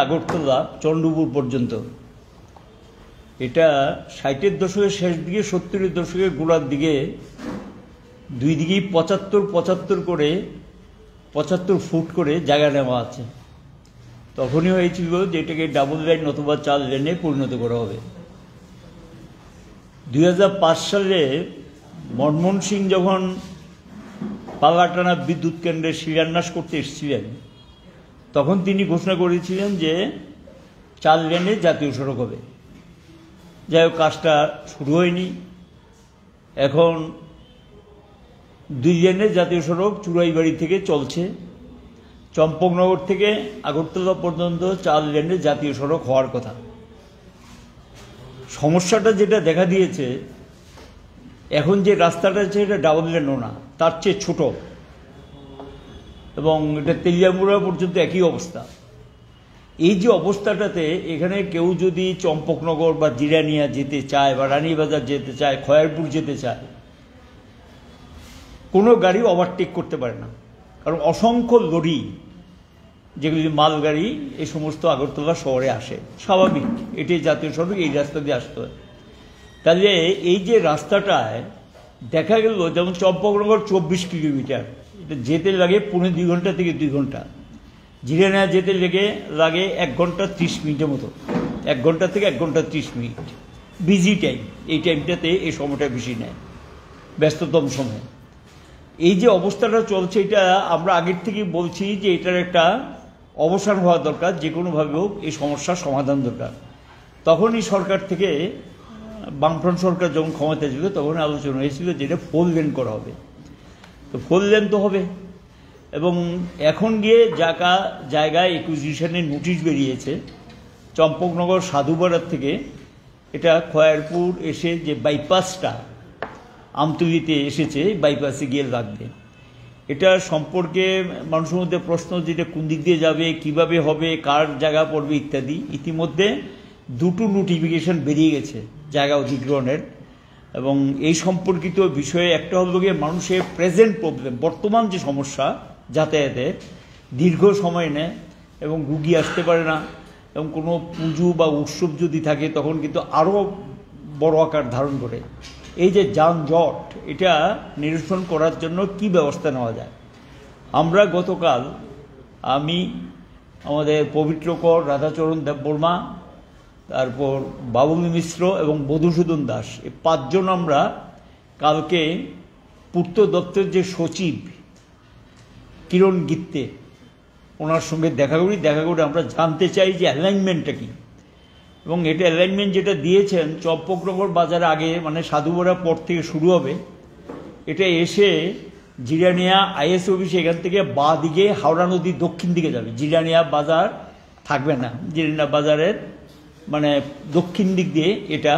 আগরতলা চন্দ্রপুর পর্যন্ত এটা 60-এর দশকের শেষ দিকে 70-এর দশকের গোড়ার দিকে দুই দিকেই 75 করে 75 ফুট করে জায়গা নেওয়া আছে। তখনই হয়েছিল যে এটাকে ডাবল লাইন অথবা 4 লেনে পরিণত করা হবে। 2005 সালে মনমোহন সিং যখন পালাটানা বিদ্যুৎ কেন্দ্রের শিলান্যাস করতে এসেছিলেন তখন তিনি ঘোষণা করেছিলেন যে 4 লেনে জাতীয় সড়ক হবে। যাই হোক, কাজটা শুরু হয়নি। এখন 2 লেনের জাতীয় সড়ক চুড়াইবাড়ি থেকে চলছে। চম্পকনগর থেকে আগরতলা পর্যন্ত 4 লেনের জাতীয় সড়ক হওয়ার কথা। সমস্যাটা যেটা দেখা দিয়েছে, এখন যে রাস্তাটা আছে এটা ডাবল লেনও না, তার চেয়ে ছোট, এবং এটা তেলিয়ামুড়া পর্যন্ত একই অবস্থা। এই যে অবস্থাটাতে এখানে কেউ যদি চম্পকনগর বা জিরানিয়া যেতে চায় বা রানীবাজার যেতে চায়, খয়ারপুর যেতে চায়, কোনো গাড়ি ওভারটেক করতে পারে না, কারণ অসংখ্য লরি যেগুলি মালগাড়ি এই সমস্ত আগরতলা শহরে আসে। স্বাভাবিক, এটাই জাতীয় সড়ক, এই রাস্তা দিয়ে আসতে হয়। তাহলে এই যে রাস্তাটায় দেখা গেল যেমন চম্পকনগর 24 কিলোমিটার, এটা যেতে লাগে 1.5-2 ঘন্টা থেকে 2 ঘন্টা। জিরানিয়া যেতে লাগে 1 ঘন্টা 30 মিনিটের মতো, 1 ঘন্টা থেকে 1 ঘন্টা 30 মিনিট। বিজি টাইম, এই টাইমটাতে এই সময়টা বেশি নেয়, ব্যস্ততম সময়। এই যে অবস্থাটা চলছে, এটা আমরা আগের থেকে বলছি যে এটার একটা অবসান হওয়া দরকার, যে কোনোভাবে হোক এই সমস্যার সমাধান দরকার। তখনই সরকার থেকে, বামফ্রন্ট সরকার যখন ক্ষমতা ছিল তখন আলোচনা হয়েছিল যে এটা 4 লেন করা হবে। তো 4 লেন তো হবে, এবং এখন গিয়ে জায়গায় একুইজিশনের নোটিশ বেরিয়েছে চম্পকনগর সাধুপাড়ার থেকে এটা খয়ারপুর এসে যে বাইপাসটা আমতলিতে এসেছে, বাইপাসে গিয়ে লাগবে। এটা সম্পর্কে মানুষের মধ্যে প্রশ্ন, যেটা কোন দিক দিয়ে যাবে, কিভাবে হবে, কার জায়গা পড়বে ইত্যাদি। ইতিমধ্যে 2টো নোটিফিকেশন বেরিয়ে গেছে জায়গা অধিগ্রহণের, এবং এই সম্পর্কিত বিষয়ে একটা হল গিয়ে মানুষের প্রেজেন্ট প্রবলেম, বর্তমান যে সমস্যা যাতায়াতে দীর্ঘ সময় নেয় এবং রুগী আসতে পারে না, এবং কোনো পুজো বা উৎসব যদি থাকে তখন কিন্তু আরও বড় আকার ধারণ করে। এই যে যানজট, এটা নিরসন করার জন্য কি ব্যবস্থা নেওয়া যায়। আমরা গতকাল, আমি, আমাদের পবিত্রকর রাধাচরণ দেববর্মা, তারপর বাবুল মিশ্র এবং মধুসূদন দাস, এই 5 জন আমরা কালকে পূর্ত দপ্তরের যে সচিব কিরণ গিত্তে, ওনার সঙ্গে দেখা করে আমরা জানতে চাই যে অ্যালাইনমেন্টটা কি। এবং এটা অ্যালাইনমেন্ট যেটা দিয়েছেন, চম্পকনগর বাজার আগে মানে সাধুপাড়ার পর থেকে শুরু হবে, এটা এসে জিরানিয়া আইএস অফিসে এখান থেকে বাঁ দিকে হাওড়া নদীর দক্ষিণ দিকে যাবে। জিরানিয়া বাজার থাকবে না, জিরানিয়া বাজারের মানে দক্ষিণ দিক দিয়ে এটা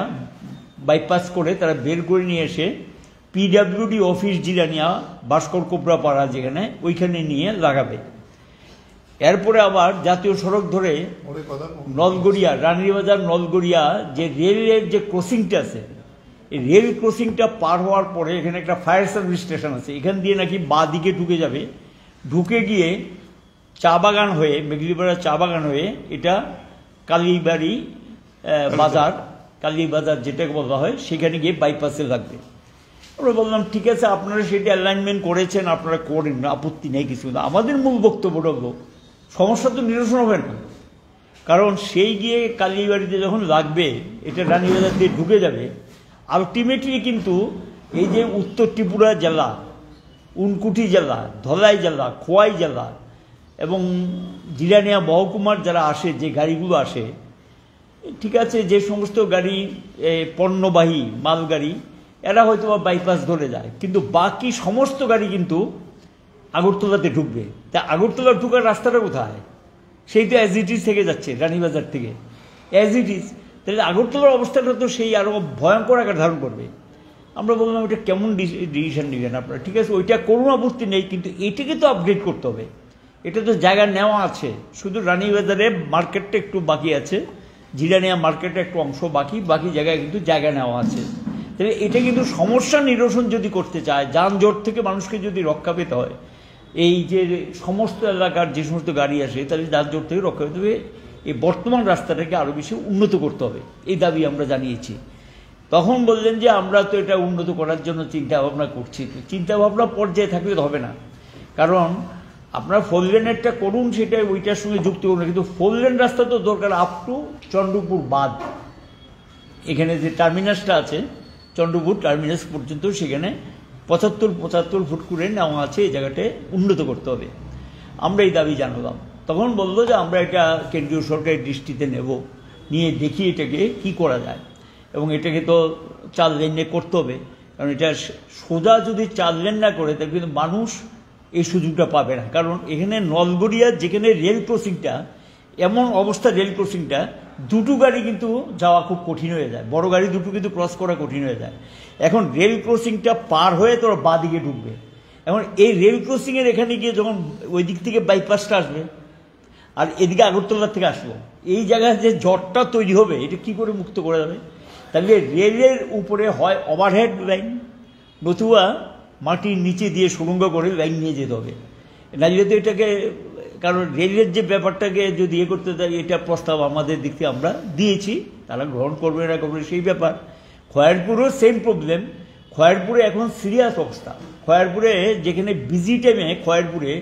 বাইপাস করে তারা বের করে নিয়ে এসে পিডাব্লিউডি অফিস জিরানিয়া ভাস্কর কোবরা পাড়া যেখানে, ওইখানে নিয়ে লাগাবে। এরপরে আবার জাতীয় সড়ক ধরে নলগড়িয়া, রানীবাজার নলগড়িয়া যে রেলের যে ক্রসিংটা আছে, এই রেল ক্রসিংটা পার হওয়ার পরে এখানে একটা ফায়ার সার্ভিস স্টেশন আছে, এখান দিয়ে নাকি বাঁ দিকে ঢুকে যাবে, ঢুকে গিয়ে চা বাগান হয়ে, মেঘলিপাড়া চা বাগান হয়ে এটা কালীবাড়ি বাজার, কালীবাজার যেটাকে বলা হয়, সেখানে গিয়ে বাইপাসে লাগবে। আমরা বললাম ঠিক আছে, আপনারা সেটা অ্যালাইনমেন্ট করেছেন, আপনারা করেন, আপত্তি নেই কিছু না। আমাদের মূল বক্তব্যটা হলো সমস্যা তো নিরসন হবে না, কারণ সেই গিয়ে কালীবাড়িতে যখন লাগবে, এটা রানীবাজার দিয়ে ঢুকে যাবে, আলটিমেটলি কিন্তু এই যে উত্তর ত্রিপুরা জেলা, উনকুঠি জেলা, ধলাই জেলা, খোয়াই জেলা এবং জিরানিয়া মহকুমার যারা আসে, যে গাড়িগুলো আসে, ঠিক আছে, যে সমস্ত গাড়ি পণ্যবাহী মালগাড়ি, এরা হয়তো বাইপাস ধরে যায়, কিন্তু বাকি সমস্ত গাড়ি কিন্তু আগরতলাতে ঢুকবে। তা আগরতলা ঢুকার রাস্তাটা কোথায়? সেই তো অ্যাজ ইট ইজ থেকে যাচ্ছে রানীবাজার থেকে, অ্যাজ ইট ইজ। তাহলে আগরতলার অবস্থাটা তো সেই আরও ভয়ঙ্কর আকার ধারণ করবে। আমরা বললাম এটা কেমন ডিসিশন নিলেন আপনারা? ঠিক আছে, ওইটা করুন, আপত্তি নেই, কিন্তু এটাকে তো আপগ্রেড করতে হবে। এটা তো জায়গা নেওয়া আছে, শুধু রানীবাজারে মার্কেটটা একটু বাকি আছে, জিরানিয়া মার্কেটে একটু অংশ বাকি জায়গায় কিন্তু জায়গা নেওয়া আছে। তাহলে এটা কিন্তু সমস্যা নিরসন যদি করতে চায়, যানজট থেকে মানুষকে যদি রক্ষা পেতে হয়, এই যে সমস্ত এলাকার যে সমস্ত গাড়ি আসে, তাহলে যানজট থেকে রক্ষা পেতে হবে, এই বর্তমান রাস্তাটাকে আরও বেশি উন্নত করতে হবে, এই দাবি আমরা জানিয়েছি। তখন বললেন যে আমরা তো এটা উন্নত করার জন্য চিন্তা ভাবনা করছি। তো চিন্তা ভাবনা পর্যায়ে থাকলে হবে না, কারণ আপনার 4 লেনেরটা করুন, সেটা ওইটার সঙ্গে যুক্ত করুন, কিন্তু 4 লেন রাস্তা তো দরকার আপ টু চন্দ্রপুর বাদ। এখানে যে টার্মিনাসটা আছে চন্দ্রপুর টার্মিনাস পর্যন্ত, সেখানে 75 ফুট করে নেওয়া আছে, এই জায়গাটা উন্নত করতে হবে। আমরা এই দাবি জানালাম। তখন বললো যে আমরা এটা কেন্দ্রীয় সরকারের দৃষ্টিতে নেব, নিয়ে দেখি এটাকে কি করা যায়, এবং এটাকে তো 4 লেনে করতে হবে, কারণ এটা সোজা যদি 4 লেন না করে তাহলে কিন্তু মানুষ এই সুযোগটা পাবে না। কারণ এখানে নলগড়িয়ার যেখানে রেল ক্রসিংটা, এমন অবস্থা রেল ক্রসিংটা, দুটো গাড়ি কিন্তু যাওয়া খুব কঠিন হয়ে যায়, বড় গাড়ি দুটো কিন্তু ক্রস করা কঠিন হয়ে যায়। এখন রেল ক্রসিংটা পার হয়ে তোরা বাঁ দিকে ঢুকবে। এখন এই রেল ক্রসিংয়ের এখানে গিয়ে যখন ওই দিক থেকে বাইপাসটা আসবে আর এদিকে আগরতলা থেকে আসবো, এই জায়গায় যে জটটা তৈরি হবে এটা কি করে মুক্ত করা যাবে? তাহলে রেলের উপরে হয় ওভারহেড লাইন, নতুবা মাটির নিচে দিয়ে সুড়ঙ্গ করে লাইন নিয়ে যেতে হবে। নাহলে তো এটাকে, কারণ রেলের যে ব্যাপারটাকে যদি ইয়ে করতে চাই, এটা প্রস্তাব আমাদের দিক থেকে আমরা দিয়েছি, তারা গ্রহণ করবে না করবে সেই ব্যাপার। খয়েরপুরও সেম প্রবলেম। খয়েরপুরে এখন সিরিয়াস অবস্থা। খয়েরপুরে যেখানে বিজি টাইমে খয়েরপুরে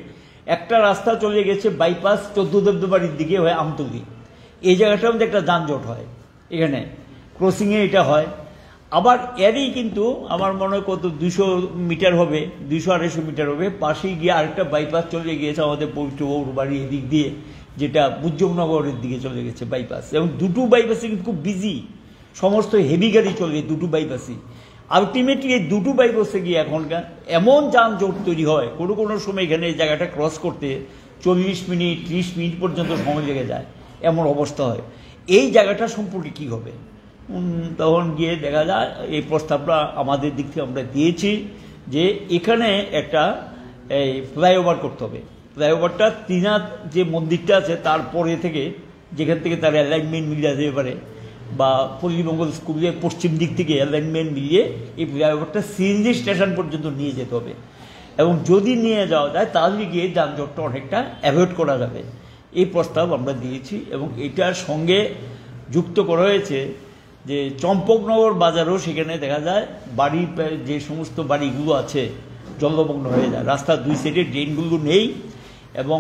একটা রাস্তা চলে গেছে বাইপাস 14 দেবদুবাড়ির দিকে হয়ে আমতলি, এই জায়গাটার মধ্যে একটা যানজট হয়, এখানে ক্রসিংয়ে এটা হয়। আবার এরই কিন্তু আমার মনে হয় কত 200 মিটার হবে, 200-250 মিটার হবে, পাশেই গিয়ে আরেকটা বাইপাস চলে গিয়েছে আমাদের পবিত্র বউর বাড়ি এদিক দিয়ে, যেটা মুজ্জমনগরের দিকে চলে গেছে বাইপাস। এবং দুটো বাইপাসে কিন্তু খুব বিজি, সমস্ত হেভি গাড়ি চলে দুটো বাইপাসই। আলটিমেটলি এই দুটো বাইপাসে গিয়ে এখনকার এমন যানজট তৈরি হয়, কোনো কোনো সময় এখানে এই জায়গাটা ক্রস করতে 40 মিনিট 30 মিনিট পর্যন্ত সময় লেগে যায়, এমন অবস্থা হয়। এই জায়গাটা সম্পর্কে কি হবে? তখন গিয়ে দেখা যায় এই প্রস্তাবটা আমাদের দিক থেকে আমরা দিয়েছি যে এখানে একটা এই ফ্লাইওভার করতে হবে। ফ্লাইওভারটা ত্রিনাথ যে মন্দিরটা আছে তারপরে থেকে, যেখান থেকে তার অ্যালাইনমেন্ট মিলিয়ে যেতে পারে, বা পল্লীমঙ্গল স্কুলের পশ্চিম দিক থেকে অ্যালাইনমেন্ট মিলিয়ে এই ফ্লাইওভারটা সিএনজি স্টেশন পর্যন্ত নিয়ে যেতে হবে। এবং যদি নিয়ে যাওয়া যায় তাহলে গিয়ে যানজটটা অনেকটা অ্যাভয়েড করা যাবে, এই প্রস্তাব আমরা দিয়েছি। এবং এটার সঙ্গে যুক্ত করা হয়েছে যে চম্পকনগর বাজারও, সেখানে দেখা যায় বাড়ি, যে সমস্ত বাড়িগুলো আছে জলমগ্ন হয়ে যায়, রাস্তার 2 সাইডে ড্রেনগুলো নেই। এবং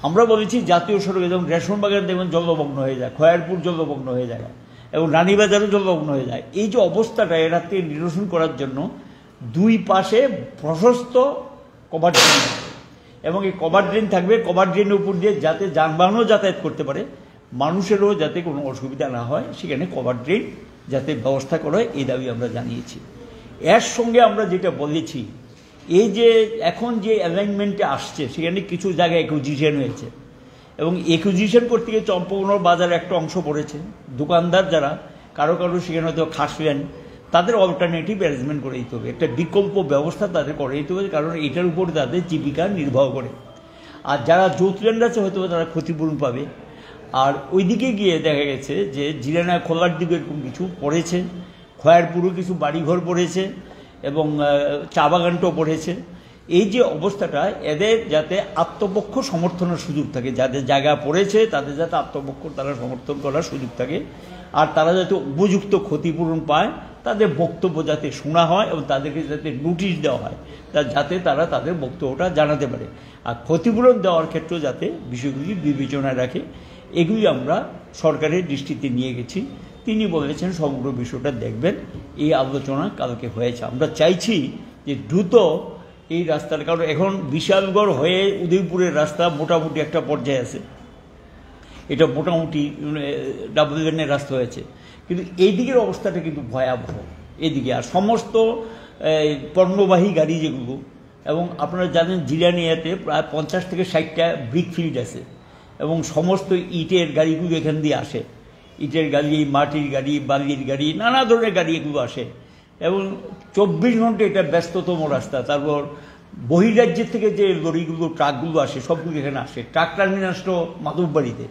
আমরা বলেছি জাতীয় সড়কে যেমন রেশন বাগান দেখবেন জলমগ্ন হয়ে যায়, খয়েরপুর জলমগ্ন হয়ে যায়, এবং রানীবাজারও জলমগ্ন হয়ে যায়। এই যে অবস্থাটা, এটার থেকে নিরসন করার জন্য 2 পাশে প্রশস্ত কভার ড্রেন, এবং এই কভার ড্রেন থাকবে, কভার ড্রেনের উপর দিয়ে যাতে যানবাহনও যাতায়াত করতে পারে, মানুষেরও যাতে কোনো অসুবিধা না হয়, সেখানে কভার ড্রেন যাতে ব্যবস্থা করা হয়, এই দাবি আমরা জানিয়েছি। এর সঙ্গে আমরা যেটা বলেছি, এই যে এখন যে অ্যালাইনমেন্টে আসছে সেখানে কিছু জায়গায় অ্যাকুইজিশন হয়েছে, এবং অ্যাকুইজিশন করতে গিয়ে চম্পকনগর বাজারে একটা অংশ পড়েছে। দোকানদার যারা কারো সেখানে হয়তো খাসলেন, তাদের অল্টারনেটিভ অ্যারেঞ্জমেন্ট করে দিতে হবে, একটা বিকল্প ব্যবস্থা তাদের করে দিতে হবে, কারণ এটার উপর তাদের জীবিকা নির্বাহ করে। আর যারা যৌথল্যান্ড আছে হয়তো তারা ক্ষতিপূরণ পাবে। আর ওইদিকে গিয়ে দেখা গেছে যে জিরানা খোলার দিকে এরকম কিছু পড়েছে, খয়েরপুরও কিছু বাড়িঘর পড়েছে, এবং চা বাগানটাও পড়েছে। এই যে অবস্থাটা, এদের যাতে আত্মপক্ষ সমর্থনের সুযোগ থাকে, যাদের জায়গা পড়েছে তাদের যাতে আত্মপক্ষ তারা সমর্থন করার সুযোগ থাকে, আর তারা যাতে উপযুক্ত ক্ষতিপূরণ পায়, তাদের বক্তব্য যাতে শোনা হয়, এবং তাদেরকে যাতে নোটিশ দেওয়া হয়, যাতে তারা তাদের বক্তব্যটা জানাতে পারে। আর ক্ষতিপূরণ দেওয়ার ক্ষেত্রেও যাতে বিষয়গুলি বিবেচনায় রাখে, এগুলি আমরা সরকারের দৃষ্টিতে নিয়ে গেছি। তিনি বলেছেন সমগ্র বিষয়টা দেখবেন। এই আলোচনা কালকে হয়েছে। আমরা চাইছি যে দ্রুত এই রাস্তার, কারণ এখন বিশালগড় হয়ে উদয়পুরের রাস্তা মোটামুটি একটা পর্যায়ে আছে, এটা মোটামুটি ডাবল লেনের রাস্তা হয়েছে, কিন্তু এই দিকের অবস্থাটা কিন্তু ভয়াবহ। এদিকে আর সমস্ত পণ্যবাহী গাড়ি যেগুলো, এবং আপনারা জানেন জিরানিয়াতে প্রায় 50 থেকে 60টা ব্রিক ফিল্ড আছে, এবং সমস্ত ইটের গাড়িগুলো এখান দিয়ে আসে, ইটের গাড়ি, মাটির গাড়ি, বালির গাড়ি, নানা ধরনের গাড়ি এগুলো আসে, এবং 24 ঘন্টা এটা ব্যস্ততম রাস্তা। তারপর বহিরাজ্যের থেকে যে লরিগুলো, ট্রাকগুলো আসে, সবগুলো এখানে আসে। ট্রাক টার্মিনাসটা মাধববাড়িতে।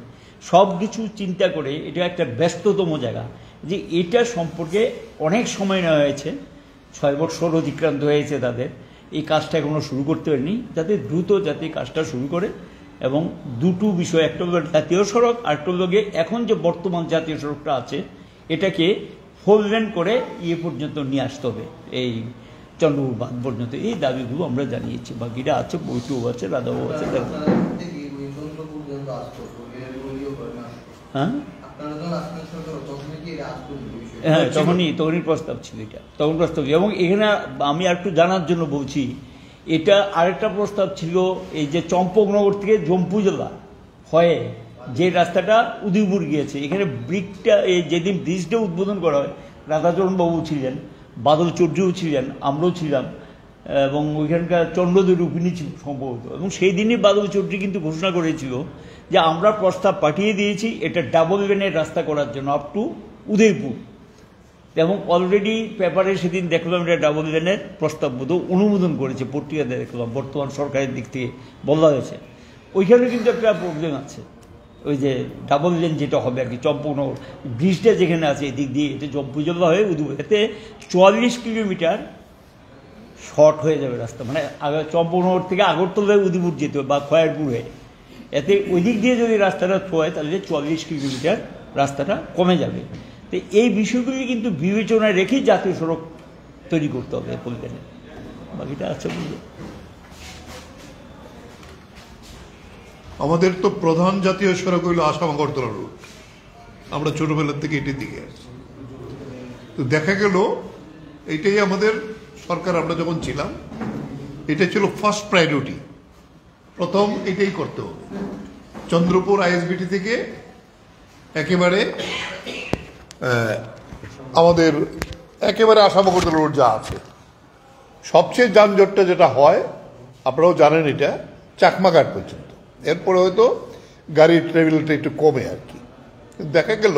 সব কিছু চিন্তা করে এটা একটা ব্যস্ততম জায়গা, যে এটা সম্পর্কে অনেক সময় নেওয়া হয়েছে, 6 বছর অতিক্রান্ত হয়েছে তাদের, এই কাজটা এখনো শুরু করতে পারেনি, যাতে দ্রুত যাতে কাজটা শুরু করে, এবং দুটো বিষয়, একটা হলো জাতীয় সড়ক, আরেকটা হলো এখন যে বর্তমান জাতীয় সড়কটা আছে এটাকে 4 লেন করে পর্যন্ত নিয়ে আসতে হবে, এই চন্দ্রপুর বাঁধ পর্যন্ত। এই দাবিগুলো আমরা জানিয়েছি, বাকিটা আছে, বৈঠক আছে, রাধাবাবু আছে। হ্যাঁ, তখনই প্রস্তাব ছিল এটা, তখন প্রস্তাব ছিল। এবং এখানে আমি একটু জানার জন্য বলছি, এটা আরেকটা প্রস্তাব ছিল, এই যে চম্পকনগর থেকে জম্পু জেলা হয়ে যে রাস্তাটা উদয়পুর গিয়েছে, এখানে ব্রিকটা, এই যেদিন ব্রিজটা উদ্বোধন করা হয়, রাধাচরণবাবু ছিলেন, বাদল চৌধুরীও ছিলেন, আমরাও ছিলাম, এবং ওইখানকার চন্দ্রদূর রূপিণী ছিল সম্ভবত। এবং সেই দিনই বাদল চৌধুরী কিন্তু ঘোষণা করেছিল যে আমরা প্রস্তাব পাঠিয়ে দিয়েছি এটা ডাবল লেনের রাস্তা করার জন্য আপ টু উদয়পুর, এবং অলরেডি পেপারে সেদিন দেখলাম এটা ডাবল লেনের প্রস্তাব বোধ অনুমোদন করেছে, পত্রিকাতে দেখলাম বর্তমান সরকারের দিক থেকে বলা হয়েছে। ওইখানে কিন্তু একটা প্রবলেম আছে, ওই যে ডাবল লেন যেটা হবে আর কি, চম্পকনগর ব্রিজটা যেখানে আছে এদিক দিয়ে এটা জম্পুজলা হয়ে উদয়পুর, এতে 44 কিলোমিটার শর্ট হয়ে যাবে রাস্তা, মানে চম্পকনগর থেকে আগরতলায় উদয়পুর যেতে হবে বা খয়েরপুর হয়ে, এতে ওই দিক দিয়ে যদি রাস্তাটা হয় তাহলে 44 কিলোমিটার রাস্তাটা কমে যাবে। তো এই বিষয়গুলি কিন্তু বিবেচনায় রেখেই জাতীয় সড়ক তৈরি করতে হবে বললেন, বাকিটা আছে বলবে। আমাদের তো প্রধান জাতীয় সড়ক হইল আসাম আগরতলা রুট, আমরা ছোটবেলার থেকে এটির দিকে আছি। তো দেখা গেল এইটাই আমাদের সরকার, আমরা যখন ছিলাম এটা ছিল ফার্স্ট প্রায়োরিটি, প্রথম এটাই করতে হবে। চন্দ্রপুর আইএসবিটি থেকে একেবারে আমাদের একেবারে আসাম আগরতলা রোড যা আছে, সবচেয়ে যানজটটা যেটা হয় আপনারাও জানেন, এটা চাকমাঘাট পর্যন্ত, এরপরে হয়তো গাড়ির ট্রাভেলটা একটু কমে আর কি। দেখা গেল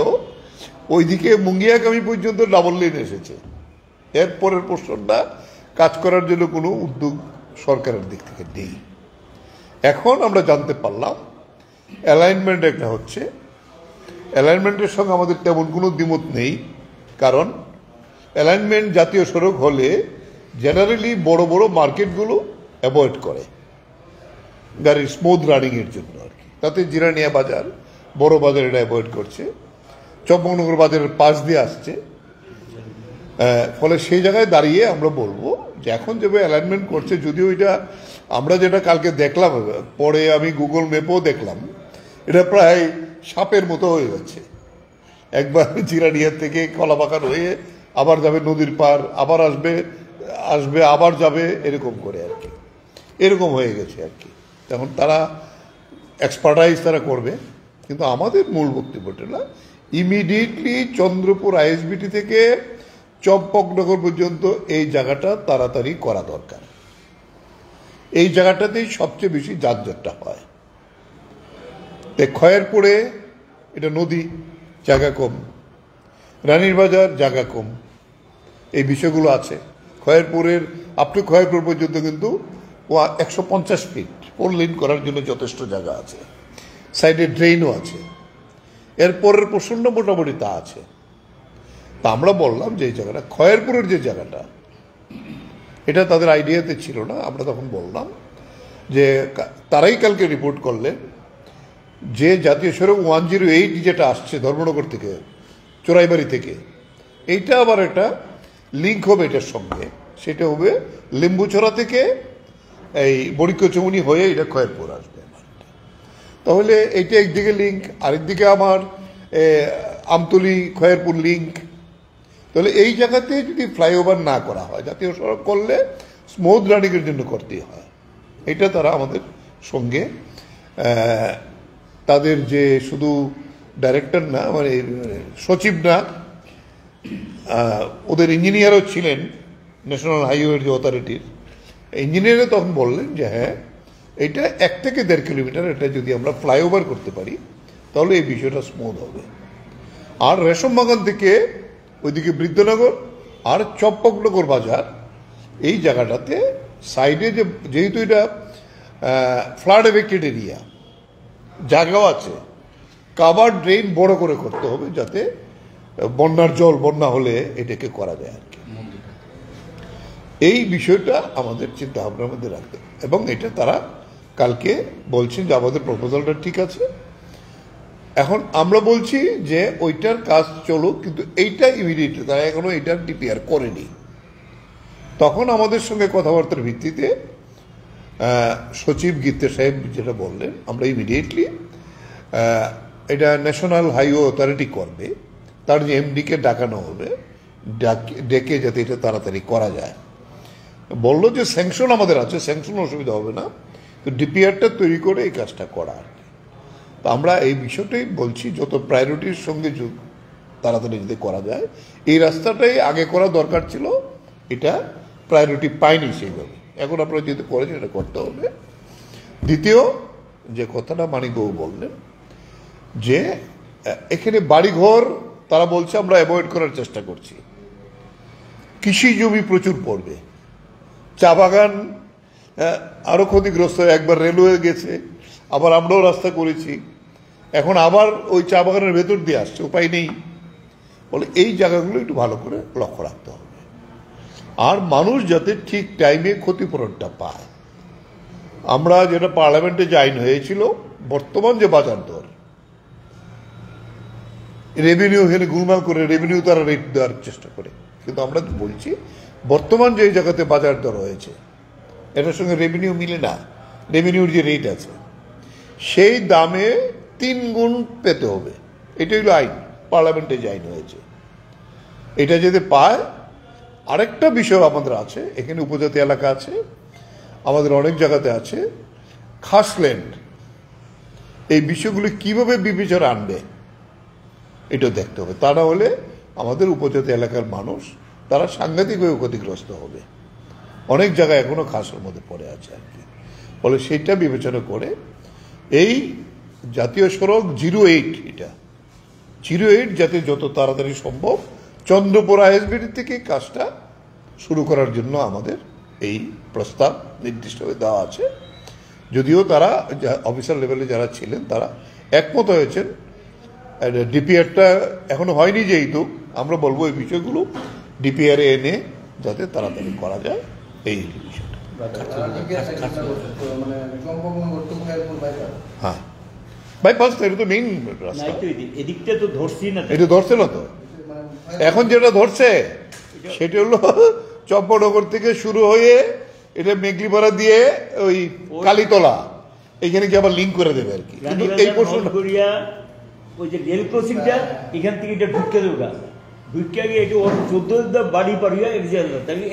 ওইদিকে মুঙ্গিয়াগামী পর্যন্ত ডাবল লেন এসেছে, এরপরের পোর্শনটা কাজ করার জন্য কোনো উদ্যোগ সরকারের দিক থেকে নেই। এখন আমরা জানতে পারলাম অ্যালাইনমেন্ট একটা হচ্ছে, অ্যালাইনমেন্টের সঙ্গে আমাদের তেমন কোনো দ্বিমত নেই, কারণ অ্যালাইনমেন্ট জাতীয় সড়ক হলে জেনারেলি বড় বড় মার্কেটগুলো অ্যাভয়েড করে গাড়ির স্মুথ রানিংয়ের জন্য আর কি। তাতে জিরানিয়া বাজার, বড় বাজার এটা অ্যাভয়েড করছে, চম্পকনগর বাজারের পাশ দিয়ে আসছে। ফলে সেই জায়গায় দাঁড়িয়ে আমরা বলবো যে এখন যেভাবে অ্যালাইনমেন্ট করছে, যদিও এটা আমরা যেটা কালকে দেখলাম, পরে আমি গুগল ম্যাপেও দেখলাম, এটা প্রায় সাপের মতো হয়ে যাচ্ছে। একবার জিরানিয়া থেকে কলাবাগান হয়ে আবার যাবে নদীর পার, আবার আসবে আবার যাবে, এরকম করে আর কি, এরকম হয়ে গেছে আর কি। এখন তারা এক্সপার্টাইজ তারা করবে, কিন্তু আমাদের মূল বক্তব্যটা না, ইমিডিয়েটলি চন্দ্রপুর আইএসবিটি থেকে চম্পকনগর পর্যন্ত এই জায়গাটা তাড়াতাড়ি করা দরকার। এই জায়গাটাতেই সবচেয়ে বেশি যানজটটা হয়। খয়েরপুরে এটা নদী, জায়গা কম, রানীর বাজার জায়গা কম, এই বিষয়গুলো আছে। খয়েরপুরের আপ টু খয়েরপুর পর্যন্ত কিন্তু 150 ফিট 4 লেন করার জন্য যথেষ্ট জায়গা আছে, সাইডে ড্রেনও আছে, এরপরের প্রচণ্ড মোটামুটি তা আছে। তা আমরা বললাম যে এই জায়গাটা, খয়েরপুরের যে জায়গাটা, এটা তাদের আইডিয়াতে ছিল না। আমরা তখন বললাম যে তারাই কালকে রিপোর্ট করলেন যে জাতীয় সড়ক 108 যেটা আসছে ধর্মনগর থেকে, চোরাইবাড়ি থেকে, এইটা আবার একটা লিঙ্ক হবে এটার সঙ্গে, সেটা হবে লিম্বুছড়া থেকে এই বড়িকচমুনি হয়ে এটা খয়েরপুর আসবে। তাহলে এইটা একদিকে লিঙ্ক, আরেকদিকে আমার আমতলি খয়েরপুর লিঙ্ক। তাহলে এই জায়গাতে যদি ফ্লাইওভার না করা হয়, জাতীয় সড়ক করলে স্মুথ রানিংয়ের জন্য করতেই হয়। এটা তারা আমাদের সঙ্গে, তাদের যে শুধু ডাইরেক্টর না, মানে সচিব না, ওদের ইঞ্জিনিয়ারও ছিলেন, ন্যাশনাল হাইওয়ে যে অথরিটির ইঞ্জিনিয়ারও তখন বললেন যে হ্যাঁ, এটা 1 থেকে 1.5 কিলোমিটার এটা যদি আমরা ফ্লাইওভার করতে পারি তাহলে এই বিষয়টা স্মুথ হবে। আর রেশমবাগান থেকে ওইদিকে বৃদ্ধনগর আর চম্পকনগর বাজার, এই জায়গাটাতে সাইডে যেহেতু এটা ফ্লাড এফেক্টেড এরিয়া, জায়গাও আছে, কাভার ড্রেন বড় করে করতে হবে যাতে বন্যার জল, বন্যা হলে এটাকে করা যায় আর কি। এই বিষয়টা আমাদের চিন্তা ভাবনার মধ্যে রাখতে, এবং এটা তারা কালকে বলছেন যে আমাদের প্রপোজালটা ঠিক আছে, এখন আমরা বলছি যে ওইটার কাজ চলুক, কিন্তু এইটা ইমিডিয়েটলি তারা এখনো এইটার ডিপিআর করেনি। তখন আমাদের সঙ্গে কথাবার্তার ভিত্তিতে সচিব গীতে সাহেব যেটা বললেন, আমরা ইমিডিয়েটলি এটা ন্যাশনাল হাইওয়ে অথরিটি করবে, তার যে এমডিকে ডাকানো হবে, ডেকে যাতে এটা তাড়াতাড়ি করা যায়। বললো যে স্যাংশন আমাদের আছে, স্যাংশন অসুবিধা হবে না, তো ডিপিআরটা তৈরি করে এই কাজটা করা আর কি। তো আমরা এই বিষয়টাই বলছি, যত প্রায়োরিটির সঙ্গে তাড়াতাড়ি যদি করা যায়, এই রাস্তাটাই আগে করা দরকার ছিল, এটা প্রায়োরিটি পায়নি সেইভাবে, এখন আপনারা যেহেতু করেছেন এটা করতে হবে। দ্বিতীয় যে কথাটা মানিকবাবু বললেন যে এখানে বাড়িঘর তারা বলছে আমরা অ্যাভয়েড করার চেষ্টা করছি, কৃষি জমি প্রচুর পড়বে, চা বাগান আরও ক্ষতিগ্রস্ত, একবার রেলওয়ে গেছে, আবার আমরাও রাস্তা করেছি, এখন আবার ওই চা বাগানের ভেতর দিয়ে আসছে, উপায় নেই। বলে এই জায়গাগুলো একটু ভালো করে লক্ষ্য রাখতে হবে, আর মানুষ যাতে ঠিক টাইমে ক্ষতিপূরণটা পায়। আমরা যেটা পার্লামেন্টে যে আইন হয়েছিল, বর্তমান যে বাজার দর, রেভিনিউ এখানে গুলমাল করে রেভিনিউ তারা রেট দেওয়ার চেষ্টা করে, কিন্তু আমরা বলছি বর্তমান যে জায়গাতে বাজার দর হয়েছে এটার সঙ্গে রেভিনিউ মিলে না, রেভিনিউর যে রেট আছে সেই দামে 3 গুণ পেতে হবে, এটাই হলো আইন, পার্লামেন্টে যে আইন হয়েছে, এটা যদি পায়। আরেকটা বিষয় আমাদের আছে, এখানে উপজাতি এলাকা আছে, আমাদের অনেক জায়গাতে আছে খাস ল্যান্ড, এই বিষয়গুলি কিভাবে বিবেচনা আনবে এটা দেখতে হবে, তা না হলে আমাদের উপজাতি এলাকার মানুষ তারা সাংঘাতিকভাবে ক্ষতিগ্রস্ত হবে। অনেক জায়গায় এখনো খাসের মধ্যে পড়ে আছে আর কি। ফলে সেইটা বিবেচনা করে এই জাতীয় সড়ক 08, এটা 08 যাতে যত তাড়াতাড়ি সম্ভব চন্দ্রপুর আইএসবিটি থেকে কাজটা শুরু করার জন্য আমাদের এই প্রস্তাব নির্দিষ্টভাবে দেওয়া আছে। যদিও তারা অফিসার লেভেলে যারা ছিলেন তারা একমত হয়েছেন, ডিপিআরটা এখনো হয়নি, যেহেতু আমরা বলবো এই বিষয়গুলো ডিপিআরে এনে যাতে তাড়াতাড়ি করা যায়, এই বিষয়টা। হ্যাঁ, বাইপাস তো এটা তো মেইন রাস্তা, এদিকটা তো ধরছি না, এটা ধরছে না তো, এখন যেটা ধরছে সেটা হলো চম্পানগর থেকে শুরু হয়ে এটা মেঘলিপাড়া দিয়ে ওই কালীতলা, এখানে কি আবার লিঙ্ক করে দেবে আর কি। কিন্তু এই প্রশ্নটা ওই যে রেল ক্রসিংটা এখান থেকে এটা ঢুকে দেবে, ঢুকে গিয়ে এটা 14 বাড়ি পাড়িয়া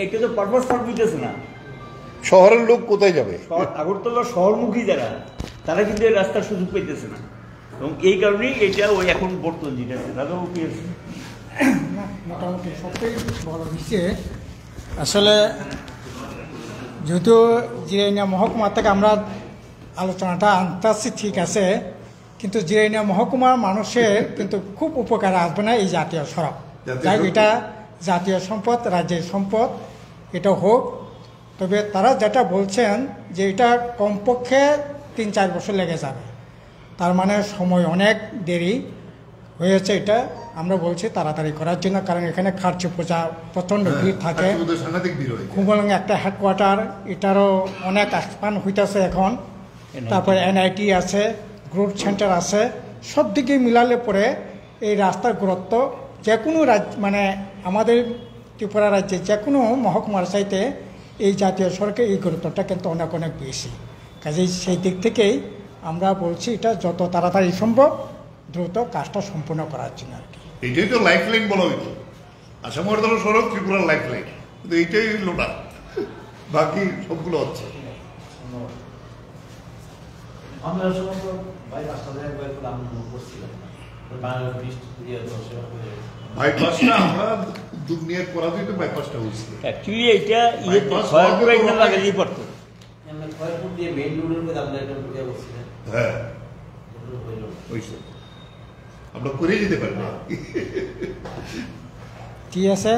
এটা তো পারপাস পারমিটেছে না। শহরের লোক কোথায় যাবে? আগরতলা শহরমুখী যারা, তারা কিন্তু এই রাস্তার সুযোগ পেতেছে না, এবং এই কারণেই এটা ওই এখন বর্তমান যেটা মোটামুটি সবটাই বড় বিষয়। আসলে যেহেতু জিরাইনিয়া মহকুমা থেকে আমরা আলোচনাটা আনতে আসছি, ঠিক আছে, কিন্তু জিরাইনিয়া মহকুমার মানুষের কিন্তু খুব উপকারে আসবে না এই জাতীয় সড়ক। তাই এটা জাতীয় সম্পদ, রাজ্যের সম্পদ, এটা হোক। তবে তারা যেটা বলছেন যে এটা কমপক্ষে 3-4 বছর লেগে যাবে, তার মানে সময় অনেক দেরি হয়েছে। এটা আমরা বলছি তাড়াতাড়ি করার জন্য, কারণ এখানে খার্চি পূজা প্রচণ্ড ভিড় থাকে, কুমলঙ্গে একটা হেডকোয়ার্টার, এটারও অনেক আস্পান হইতেছে এখন, তারপরে NIT আছে, গ্রুপ সেন্টার আছে, সব দিকে মিলালে পরে এই রাস্তার গুরুত্ব যে কোনো মানে আমাদের ত্রিপুরা রাজ্যে যে কোনো মহকুমার চাইতে এই জাতীয় সড়কের এই গুরুত্বটা কিন্তু অনেক অনেক বেশি। কাজেই সেই দিক থেকেই আমরা বলছি এটা যত তাড়াতাড়ি সম্ভব দ্রুত কাজটা সম্পূর্ণ করার জন্য আর কি। এটাই তো লাইফ লাইন বলা হইতো, আসাম আগরতলা সড়ক ত্রিপুরার লাইফ লাইন, কিন্তু এইটাই হলো না, বাকি সবগুলো হচ্ছে। বাইপাসটা আমরা দুনিয়া করা দিতে বাইপাসটা হয়েছে, অ্যাকচুয়ালি এটা খয়রপুর একটা লাগালেই পড়তো, হ্যাঁ আমরা করে যেতে পারি না, ঠিক আছে।